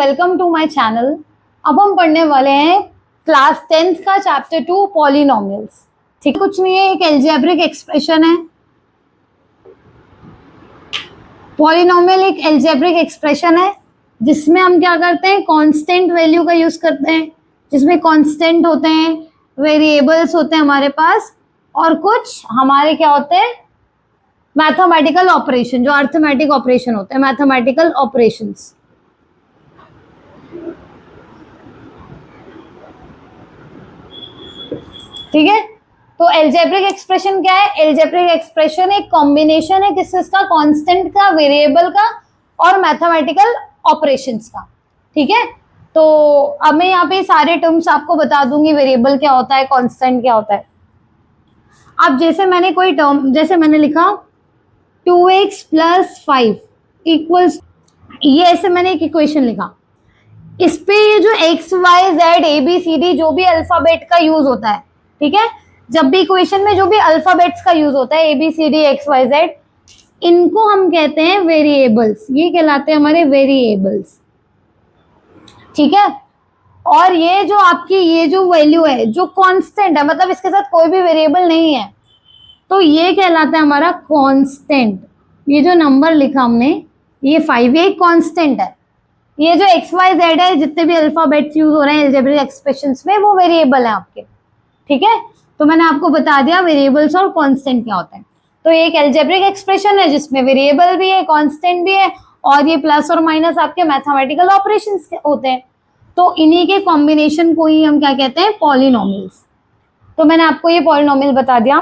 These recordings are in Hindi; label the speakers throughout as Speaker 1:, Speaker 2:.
Speaker 1: Welcome to my channel. अब हम पढ़ने वाले हैं क्लास 10th का चैप्टर 2 पॉलिनोमियल्स। ठीक, कुछ नहीं है, एक एल्जेब्रिक एक्सप्रेशन है। पॉलिनोमियल एक एल्जेब्रिक एक्सप्रेशन है जिसमें हम क्या करते हैं, कांस्टेंट वैल्यू का यूज करते हैं, जिसमें कांस्टेंट होते हैं, वेरिएबल्स होते हैं हमारे पास, और कुछ हमारे क्या होते हैं, मैथमेटिकल ऑपरेशन, जो अर्थमेटिक ऑपरेशन होते हैं, मैथमेटिकल ऑपरेशंस। ठीक है, तो एल्जेब्रिक एक्सप्रेशन क्या है? एल्जेब्रिक एक्सप्रेशन एक कॉम्बिनेशन है किसका, कांस्टेंट का, वेरिएबल का और मैथमेटिकल ऑपरेशंस का। ठीक है, तो अब मैं यहाँ पे सारे टर्म्स आपको बता दूंगी, वेरिएबल क्या होता है, कांस्टेंट क्या होता है। अब जैसे मैंने कोई टर्म, जैसे मैंने लिखा 2x + 5 इक्वल्स, ये ऐसे मैंने एक इक्वेशन लिखा, इस पे ये जो x y z a b c d जो भी अल्फाबेट का यूज होता है, ठीक है, जब भी इक्वेशन में जो भी अल्फाबेट्स का यूज होता है, A B C D X Y Z, इनको हम कहते हैं वेरिएबल्स। ये कहलाते हैं हमारे वेरिएबल्स। ठीक है, और ये जो आपकी ये जो वैल्यू है जो कांस्टेंट है, मतलब इसके साथ कोई भी वेरिएबल नहीं है, तो ये कहलाता है हमारा कांस्टेंट। ये जो नंबर लिखा हमने, ये 5, ये कांस्टेंट है। ये जो एक्स वाई जेड है, जितने भी अल्फाबेट्स यूज हो रहे हैं एल्जेब्रिक एक्सप्रेशंस में, वो वेरिएबल है आपके। ठीक है, तो मैंने आपको बता दिया वेरिएबल्स और कांस्टेंट क्या होता है। तो ये एक एल्जेब्रिक एक्सप्रेशन है जिसमें वेरिएबल भी है, कांस्टेंट भी है, और ये प्लस और माइनस आपके मैथमेटिकल ऑपरेशंस होते हैं। तो इन्हीं के कॉम्बिनेशन को ही हम क्या कहते हैं, पॉलिनोमियल्स। तो मैंने आपको ये पॉलिनोमियल बता दिया।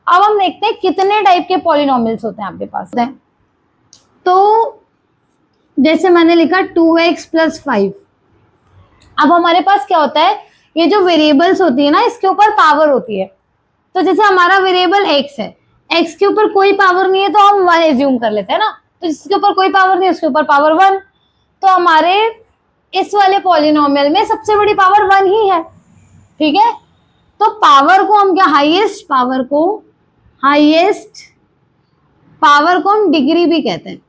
Speaker 1: अब हम देखते हैं कितने टाइप के पॉलिनोमियल्स होते हैं आपके पास। तो जैसे मैंने लिखा 2x + 5। अब हमारे पास क्या होता है, ये जो वेरिएबल्स होती है ना, इसके ऊपर पावर होती है। तो जैसे हमारा वेरिएबल x है, x के ऊपर कोई पावर नहीं है तो हम 1 एज्यूम कर लेते हैं ना, तो जिसके ऊपर कोई पावर नहीं है उसके ऊपर पावर 1। तो हमारे इस वाले पॉलिनोमियल में सबसे बड़ी पावर 1 ही है। ठीक है, तो पावर को हम क्या, हाईएस्ट पावर को हम डिग्री भी कहते हैं।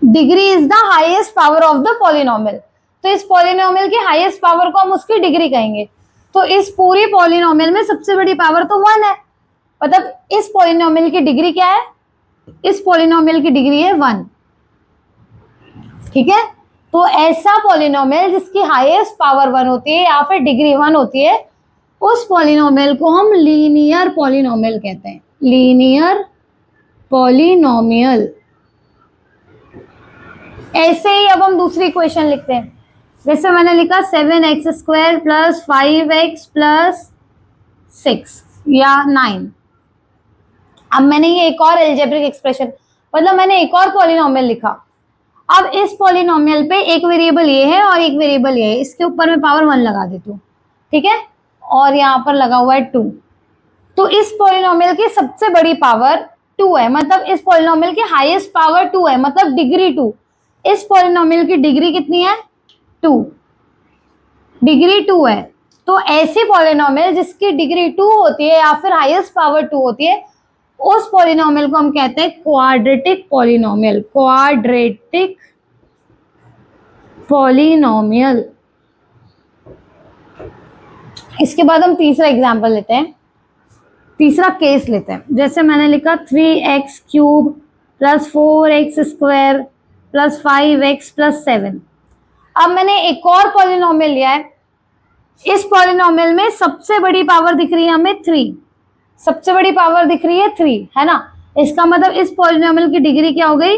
Speaker 1: Degree is the highest power of the polynomial. तो इस पॉलिनोमियल की हाईएस्ट पावर को हम उसकी डिग्री कहेंगे। तो इस पूरी पॉलिनोमियल में सबसे बड़ी पावर तो 1 है, मतलब इस पॉलिनोमियल की डिग्री क्या है, इस पॉलिनोमियल की डिग्री है 1। ठीक है, तो ऐसा पॉलिनोमियल जिसकी हाईएस्ट पावर 1 होती है या फिर डिग्री 1 होती है, उस पॉलिनोमियल को हम लीनियर पॉलिनोमियल कहते हैं। Linear polynomial. ऐसे ही अब हम दूसरी इक्वेशन लिखते हैं। जैसे मैंने लिखा 7x² + 5x + 6 या 9। अब मैंने ये एक और एल्जेब्रिक एक्सप्रेशन, मतलब मैंने एक और पॉलिनोमियल लिखा। अब इस पॉलिनोमियल पे एक वेरिएबल ये है और एक वेरिएबल ये है, इसके ऊपर मैं पावर 1 लगा देती हूँ। ठीक है, और यहाँ पर लगा हुआ है 2। तो इस पॉलिनोमियल की सबसे बड़ी पावर 2 है, मतलब इस पॉलिनोमियल की हाईएस्ट पावर 2 है, मतलब डिग्री 2। इस पॉलिनोमियल की डिग्री कितनी है, 2, डिग्री 2 है। तो ऐसी पॉलिनोमियल जिसकी डिग्री 2 होती है या फिर हाईएस्ट पावर 2 होती है, उस पॉलिनोमियल को हम कहते हैं क्वाड्रेटिक पॉलिनोमियल। Quadratic polynomial. इसके बाद हम तीसरा एग्जांपल लेते हैं, तीसरा केस लेते हैं। जैसे मैंने लिखा 3x³ + 4x² + 5x + 7। अब मैंने एक और पॉलिनोमियल लिया है। इस पॉलिनोमियल में सबसे बड़ी पावर दिख रही है हमें 3, सबसे बड़ी पावर दिख रही है 3, है ना। इसका मतलब इस पॉलिनोमियल की डिग्री क्या हो गई,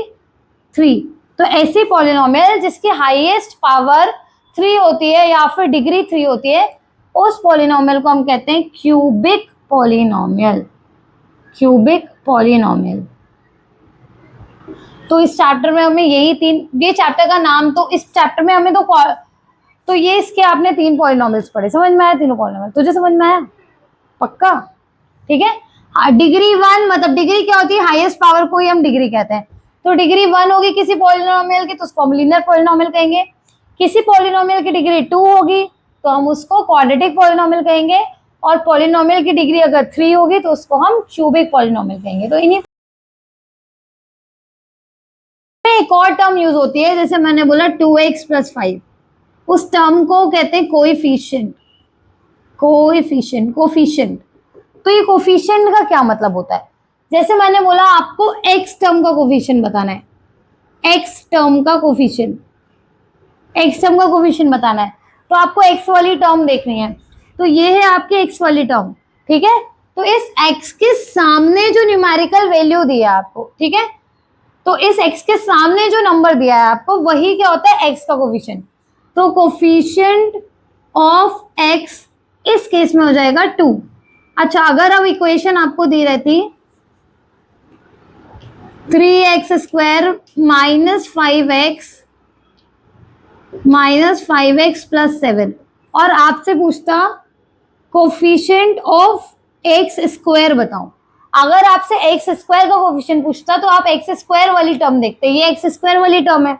Speaker 1: 3। तो ऐसी पॉलिनोमियल जिसकी हाईएस्ट पावर 3 होती है या फिर डिग्री 3 होती है, उस पॉलिनोमियल को हम कहते हैं क्यूबिक पॉलिनोमियल। Cubic polynomial. तो इस चैप्टर में हमें यही तीन, ये चैप्टर का नाम, तो इस चैप्टर में हमें तो ये इसके आपने 3 पॉलिनोमियल्स पढ़े, समझ में आया तीनों पॉलिनोमियल? तुझे समझ में आया पक्का? ठीक है, डिग्री 1 मतलब डिग्री क्या होती है, हाईएस्ट पावर को ही हम डिग्री कहते हैं। तो डिग्री 1 होगी किसी पॉलिनोमियल की तो उसको हम लीनियर पॉलिनोमियल कहेंगे। किसी पॉलिनोमियल की डिग्री 2 होगी तो हम उसको क्वाड्रेटिक पॉलिनोमियल कहेंगे, और पॉलिनोमियल की डिग्री अगर 3 होगी तो उसको हम क्यूबिक पॉलिनोमियल कहेंगे। तो इन्हीं एक और टर्म यूज होती है, जैसे मैंने बोला 2x + 5, उस टर्म को कहते हैं कोएफिशिएंट। कोएफिशिएंट। तो ये कोएफिशिएंट का क्या मतलब होता है? जैसे मैंने बोला आपको x टर्म का कोएफिशिएंट बताना है, x टर्म का कोएफिशिएंट बताना है, तो आपको x वाली टर्म देखनी है। तो ये है आपकी x वाली टर्म, ठीक है। तो इस x के सामने जो न्यूमेरिकल वैल्यू दिया है आपको, ठीक है, तो इस x के सामने जो नंबर दिया है आपको, वही क्या होता है, x का कोएफिशिएंट। तो कोएफिशिएंट ऑफ x इस केस में हो जाएगा 2। अच्छा, अगर अब इक्वेशन आपको दी रहती 3x² - 5x + 7 और आपसे पूछता कोएफिशिएंट ऑफ x² बताओ, अगर आपसे x² का कोएफिशिएंट पूछता तो आप x² वाली टर्म देखते, ये x² वाली टर्म है,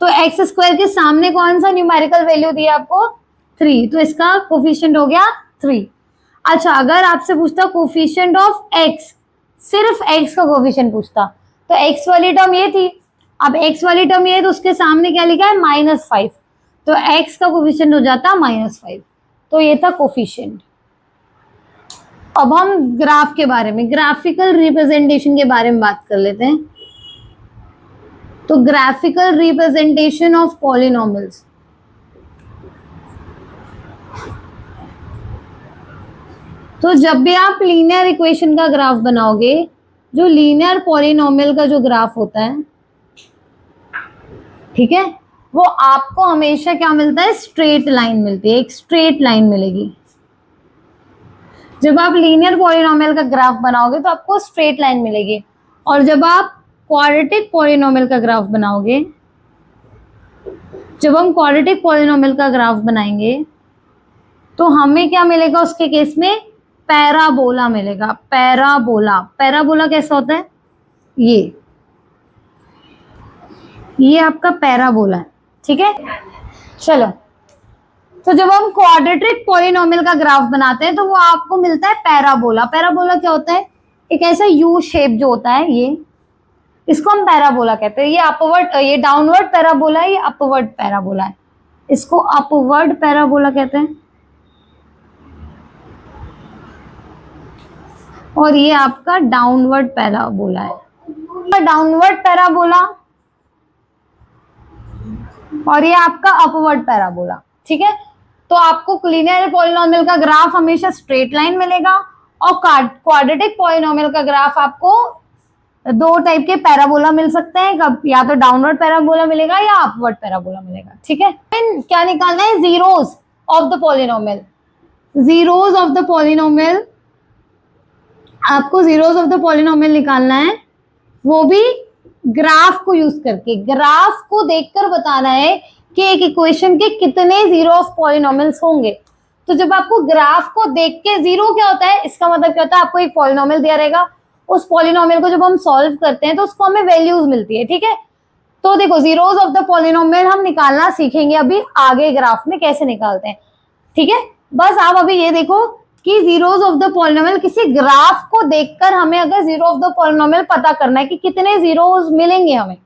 Speaker 1: तो x² के सामने कौन सा न्यूमेरिकल वैल्यू दिया आपको, 3, तो इसका कोएफिशिएंट हो गया 3। अच्छा, अगर आपसे पूछता कोएफिशिएंट ऑफ x, सिर्फ x का कोएफिशिएंट पूछता, तो x वाली टर्म ये थी, अब x वाली टर्म ये है, तो उसके सामने क्या लिखा है, -5, तो x का कोएफिशिएंट हो जाता -5। तो ये था कोएफिशिएंट। अब हम ग्राफ के बारे में, ग्राफिकल रिप्रेजेंटेशन के बारे में बात कर लेते हैं। तो ग्राफिकल रिप्रेजेंटेशन ऑफ पॉलिनॉमियल्स, तो जब भी आप लीनियर इक्वेशन का ग्राफ बनाओगे, जो लीनियर पॉलिनॉमियल का जो ग्राफ होता है, ठीक है, वो आपको हमेशा क्या मिलता है, स्ट्रेट लाइन मिलती है, एक स्ट्रेट लाइन मिलेगी। जब आप लीनियर पॉलिनॉमियल का ग्राफ बनाओगे तो आपको स्ट्रेट लाइन मिलेगी, और जब आप क्वाड्रेटिक पॉलिनॉमियल का ग्राफ बनाओगे, जब हम क्वाड्रेटिक पॉलिनॉमियल का ग्राफ बनाएंगे तो हमें क्या मिलेगा, उसके केस में पैराबोला मिलेगा। पैराबोला कैसा होता है, ये आपका पैराबोला है, ठीक है। चलो, तो जब हम क्वाड्रेटिक पॉलिनॉमियल का ग्राफ बनाते हैं तो वो आपको मिलता है पैराबोला। पैराबोला क्या होता है, एक ऐसा यू शेप जो होता है, ये इसको हम पैराबोला कहते हैं। ये अपवर्ड, ये डाउनवर्ड पैराबोला है, ये अपवर्ड पैराबोला है, इसको अपवर्ड पैराबोला कहते हैं। और ये आपका डाउनवर्ड पैराबोला है, डाउनवर्ड पैराबोला, और ये आपका अपवर्ड पैराबोला, ठीक है। तो आपको लीनियर पॉलिनॉमियल का ग्राफ हमेशा स्ट्रेट लाइन मिलेगा, और क्वाड्रेटिक पॉलिनॉमियल का ग्राफ आपको दो टाइप के पैराबोला मिल सकते हैं, या तो डाउनवर्ड पैराबोला मिलेगा या अपवर्ड पैराबोला मिलेगा, ठीक है। क्या निकालना है, zeros of the polynomial. Zeros of the polynomial, आपको जीरोज ऑफ द पॉलिनॉमियल निकालना है, वो भी ग्राफ को यूज करके। ग्राफ को देखकर बताना है कि एक इक्वेशन के कितने जीरो ऑफ पॉलिनॉमियल्स होंगे। तो जब आपको ग्राफ को देख के, जीरो क्या होता है, इसका मतलब क्या होता है, आपको एक पॉलिनॉमियल दिया रहेगा, उस पॉलिनॉमियल को जब हम सॉल्व करते हैं तो उसको हमें वैल्यूज मिलती है, ठीक है। तो देखो, जीरोज ऑफ द पॉलिनॉमियल हम निकालना सीखेंगे अभी आगे ग्राफ में कैसे निकालते हैं, ठीक है। बस आप अभी ये देखो कि जीरोज ऑफ द पॉलिनॉमियल, किसी ग्राफ को देखकर हमें अगर जीरो ऑफ द पॉलिनॉमियल पता करना है कि कितने जीरोज मिलेंगे हमें,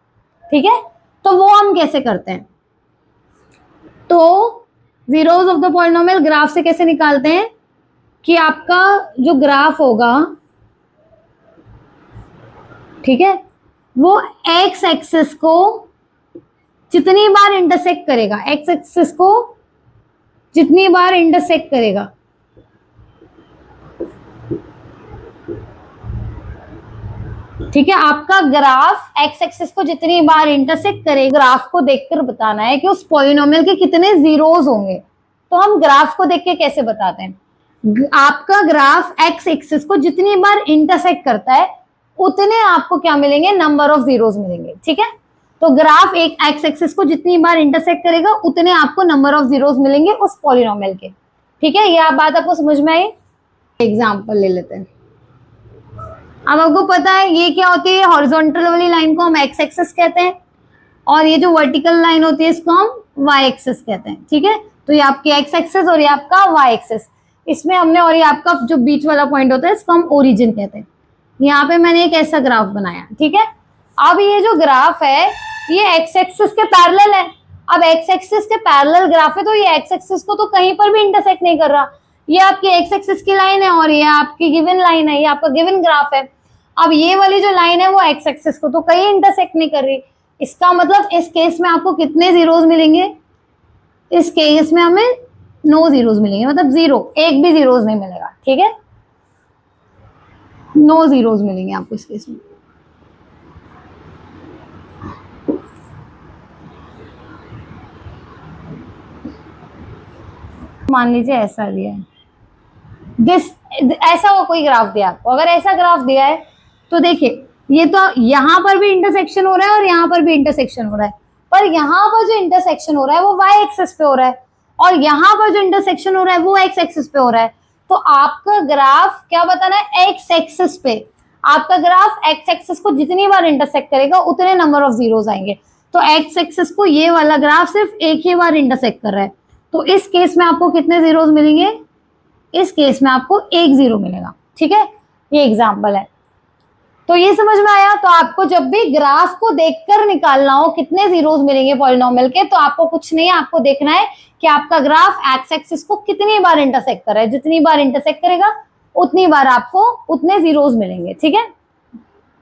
Speaker 1: ठीक है, तो वो हम कैसे करते हैं। तो zeros of the polynomial graph से कैसे निकालते हैं कि आपका जो ग्राफ होगा, ठीक है, वो एक्स एक्सिस को जितनी बार इंटरसेक्ट करेगा, एक्स एक्सिस को जितनी बार इंटरसेक्ट करेगा, ठीक है, आपका ग्राफ एक्स एक्सिस को जितनी बार इंटरसेक्ट करेगा, ग्राफ को देखकर बताना है कि उस पॉलिनॉमियल के कितने जीरोज होंगे। तो हम ग्राफ को देख के कैसे बताते हैं, आपका ग्राफ एक्स एक्सिस को जितनी बार इंटरसेक्ट करता है उतने आपको क्या मिलेंगे, नंबर ऑफ जीरोज मिलेंगे, ठीक है। तो ग्राफ एक एक्स एक्सिस को जितनी बार इंटरसेक्ट करेगा उतने आपको नंबर ऑफ जीरोज मिलेंगे उस पॉलिनॉमियल के, ठीक है। ये बात आपको समझ में आई। एग्जाम्पल ले लेते हैं। अब आपको पता है ये क्या होती है, हॉरिजॉन्टल वाली लाइन को हम एक्स एक्सिस कहते हैं, और ये जो वर्टिकल लाइन होती है इसको हम वाई एक्सिस कहते हैं, ठीक है। तो ये आपकी एक्स एक्सिस और ये आपका वाई एक्सिस, इसमें हमने, और ये आपका जो बीच वाला पॉइंट होता है इसको हम ओरिजिन कहते हैं। यहाँ पे मैंने एक ऐसा ग्राफ बनाया, ठीक है। अब ये जो ग्राफ है ये एक्स एक्सिस के पैरेलल है। अब एक्स एक्सिस के पैरेलल ग्राफ है तो ये एक्स एक्सिस को तो कहीं पर भी इंटरसेक्ट नहीं कर रहा। ये आपकी एक्स एक्सिस की लाइन है और ये आपकी गिवन लाइन है, ये आपका गिवन ग्राफ है। अब ये वाली जो लाइन है वो एक्स एक्सिस को तो कहीं इंटरसेक्ट नहीं कर रही। इसका मतलब इस केस में आपको कितने जीरोस मिलेंगे? इस केस में हमें नो जीरोस मिलेंगे, मतलब जीरो, एक भी जीरोस नहीं मिलेगा। ठीक है, नो जीरोस मिलेंगे आपको इस केस में। मान लीजिए ऐसा दिया है, दिस ऐसा वो कोई ग्राफ दिया आपको। अगर ऐसा ग्राफ दिया है तो देखिए ये तो यहां पर भी इंटरसेक्शन हो रहा है और यहां पर भी इंटरसेक्शन हो रहा है, पर यहां पर जो इंटरसेक्शन हो रहा है वो वाई एक्सिस पे हो रहा है और यहां पर जो इंटरसेक्शन हो रहा है वो एक्स एक्सिस पे हो रहा है। तो आपका ग्राफ क्या बताना है? एक्स एक्सिस पे। आपका ग्राफ एक्स एक्सिस को जितनी बार इंटरसेक्ट करेगा उतने नंबर ऑफ जीरोस आएंगे। तो एक्स एक्सिस को ये वाला ग्राफ सिर्फ एक ही बार इंटरसेक्ट कर रहा है, तो इस केस में आपको कितने जीरोस मिलेंगे? इस केस में आपको एक जीरो मिलेगा। ठीक है, ये एग्जाम्पल है। तो ये समझ में आया? तो आपको जब भी ग्राफ को देखकर निकालना हो कितने जीरोस मिलेंगे पॉलिनोमियल के, तो आपको कुछ नहीं, आपको देखना है कि आपका ग्राफ एक्स एक्सिस को कितनी बार इंटरसेक्ट कर रहा है। जितनी बार इंटरसेक्ट करेगा उतनी बार आपको उतने जीरोस मिलेंगे। ठीक है।